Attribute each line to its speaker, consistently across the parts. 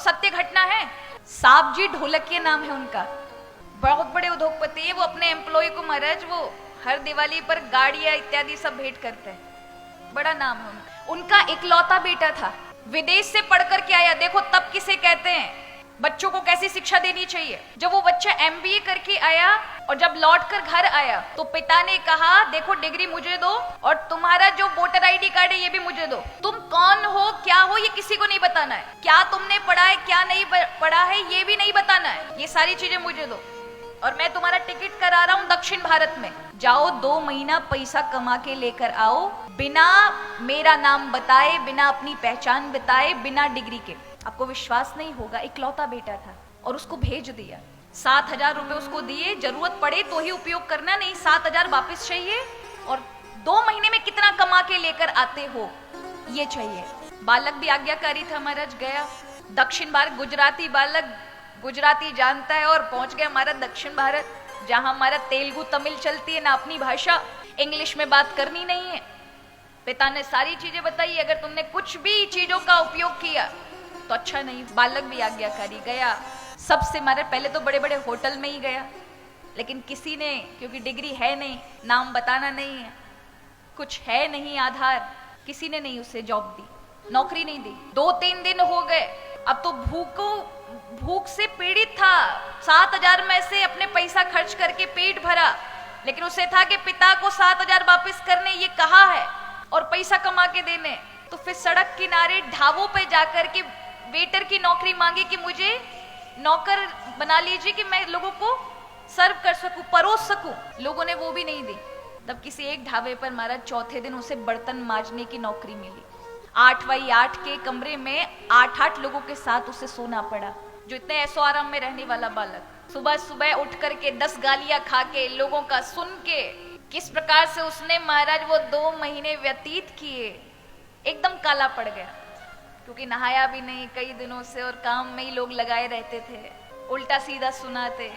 Speaker 1: सत्य घटना है। साहब जी ढोलकिया नाम है उनका, बहुत बड़े उद्योगपति है। वो अपने एम्प्लॉय को महाराज वो हर दिवाली पर गाड़ियां इत्यादि सब भेंट करते हैं, बड़ा नाम है उनका। उनका इकलौता बेटा था, विदेश से पढ़ कर के आया। देखो तब किसे कहते हैं बच्चों को कैसी शिक्षा देनी चाहिए। जब वो बच्चा एमबीए करके आया और जब लौट कर घर आया तो पिता ने कहा देखो डिग्री मुझे दो और तुम्हारा जो वोटर आईडी कार्ड है ये भी मुझे दो। तुम कौन हो क्या हो ये किसी को नहीं बताना है, क्या तुमने पढ़ा है क्या नहीं पढ़ा है ये भी नहीं बताना है, ये सारी चीजें मुझे दो। और मैं तुम्हारा टिकट करा रहा हूं दक्षिण भारत में, जाओ 2 महीना पैसा कमा के लेकर आओ, बिना मेरा नाम बताए, बिना अपनी पहचान बताए, बिना डिग्री के। आपको विश्वास नहीं होगा, इकलौता बेटा था और उसको भेज दिया। 7,000 रुपए उसको दिए, जरूरत पड़े तो ही उपयोग करना, नहीं 7,000 वापस चाहिए और 2 महीने में कितना कमा के लेकर आते हो ये चाहिए। बालक भी आज्ञाकारी था महाराज, गया दक्षिण भारत, गुजराती बालक गुजराती जानता है और पहुंच गया हमारा दक्षिण भारत, जहां हमारा तेलुगु तमिल चलती है ना, अपनी भाषा, इंग्लिश में बात करनी नहीं है। पिता ने सारी चीजें बताई, अगर तुमने कुछ भी चीजों का उपयोग किया तो अच्छा नहीं। बालक भी आज्ञाकारी गया, सबसे मारे पहले तो बड़े बड़े होटल में ही गया, लेकिन किसी ने, क्योंकि डिग्री है नहीं, नाम बताना नहीं है, कुछ है नहीं आधार, किसी ने नहीं उसे जॉब दी, नौकरी नहीं दी। 2-3 दिन हो गए, अब तो भूख से पीड़ित था। 7,000 में से अपने पैसा खर्च करके पेट भरा, लेकिन उसे था कि पिता को 7,000 वापस करने ये कहा है और पैसा कमा के देने। तो फिर सड़क किनारे ढाबों पे जाकर के वेटर की नौकरी मांगी कि मुझे नौकर बना लीजिए कि मैं लोगों को सर्व कर सकूं, परोस सकूं। लोगों ने वो भी नहीं दी। तब किसी एक ढाबे पर महाराज चौथे दिन उसे बर्तन मांजने की नौकरी मिली। 8x8 के कमरे में 8-8 लोगों के साथ उसे सोना पड़ा, जो इतने ऐसो आराम में रहने वाला बालक। सुबह सुबह उठ करके 10 गालियां खा के, लोगों का सुन के, किस प्रकार से उसने महाराज वो 2 महीने व्यतीत किए। एकदम काला पड़ गया, क्योंकि नहाया भी नहीं कई दिनों से और काम में ही लोग लगाए रहते थे, उल्टा सीधा सुनाते।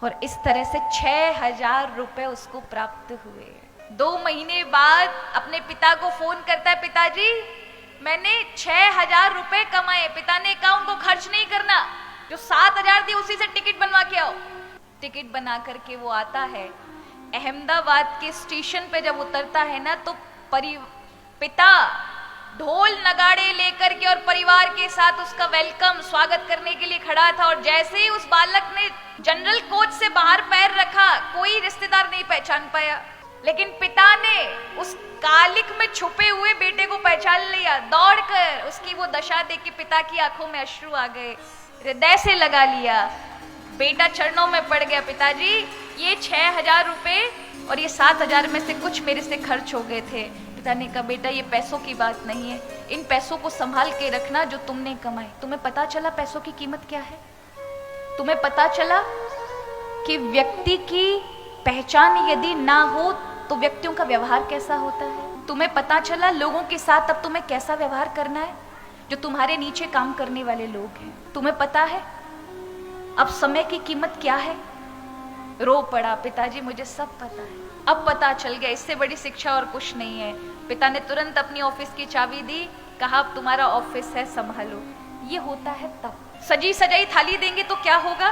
Speaker 1: और इस तरह से 6,000 रुपए उसको प्राप्त हुए। 2 महीने बाद अपने पिता को फोन करता है, पिताजी मैंने 6,000 रुपए कमाए। पिता ने कहा उनको खर्च नहीं करना, जो 7,000 दिए उसी से टिकट बनवा के आओ। टिकट बना करके वो आता है, अहमदाबाद के स्टेशन पे जब उतरता है ना, तो पिता ढोल नगाड़े लेकर के और परिवार के साथ उसका वेलकम स्वागत करने के लिए खड़ा था। और जैसे ही उस बालक ने जनरल कोच से बाहर पैर रखा, कोई रिश्तेदार नहीं पहचान पाया, लेकिन पिता ने उस कालिक में छुपे हुए बेटे को पहचान लिया। दौड़कर उसकी वो दशा देख के पिता की आंखों में अश्रु आ गए, हृदय से लगा लिया। बेटा चरणों में पड़ गया, पिताजी ये 6,000 रुपए और ये 7,000 में से कुछ मेरे से खर्च हो गए थे। पिता ने कहा बेटा ये पैसों की बात नहीं है, इन पैसों को संभाल के रखना जो तुमने कमाए। तुम्हें पता चला पैसों की कीमत क्या है? तुम्हें पता चला कि व्यक्ति की पहचान यदि ना हो तो व्यक्तियों का व्यवहार कैसा होता है? तुम्हें पता चला लोगों के साथ अब तुम्हें कैसा व्यवहार करना है, जो तुम्हारे नीचे काम करने वाले लोग हैं? तुम्हें पता है अब समय की कीमत क्या है? रो पड़ा, पिताजी मुझे सब पता है, अब पता चल गया, इससे बड़ी शिक्षा और कुछ नहीं है। पिता ने तुरंत अपनी ऑफिस की चाबी दी, कहा अब तुम्हारा ऑफिस है संभालो। ये होता है तब। सजी सजाई थाली देंगे तो क्या होगा?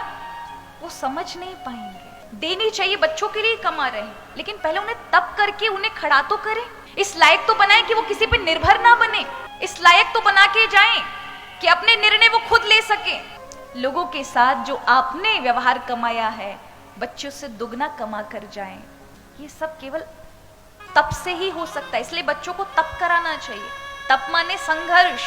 Speaker 1: वो समझ नहीं पाएंगे। देनी चाहिए, बच्चों के लिए कमा रहे हैं, लेकिन पहले उन्हें तब करके उन्हें खड़ा तो करें, इस लायक तो बनाए कि वो किसी पे निर्भर ना बने, इस लायक तो बना के जाएं कि अपने निर्णय वो खुद ले सके। लोगों के साथ जो आपने व्यवहार कमाया है, बच्चों से दुगना कमा कर जाएं। ये सब केवल तप से ही हो सकता है, इसलिए बच्चों को तप कराना चाहिए। तप माने संघर्ष,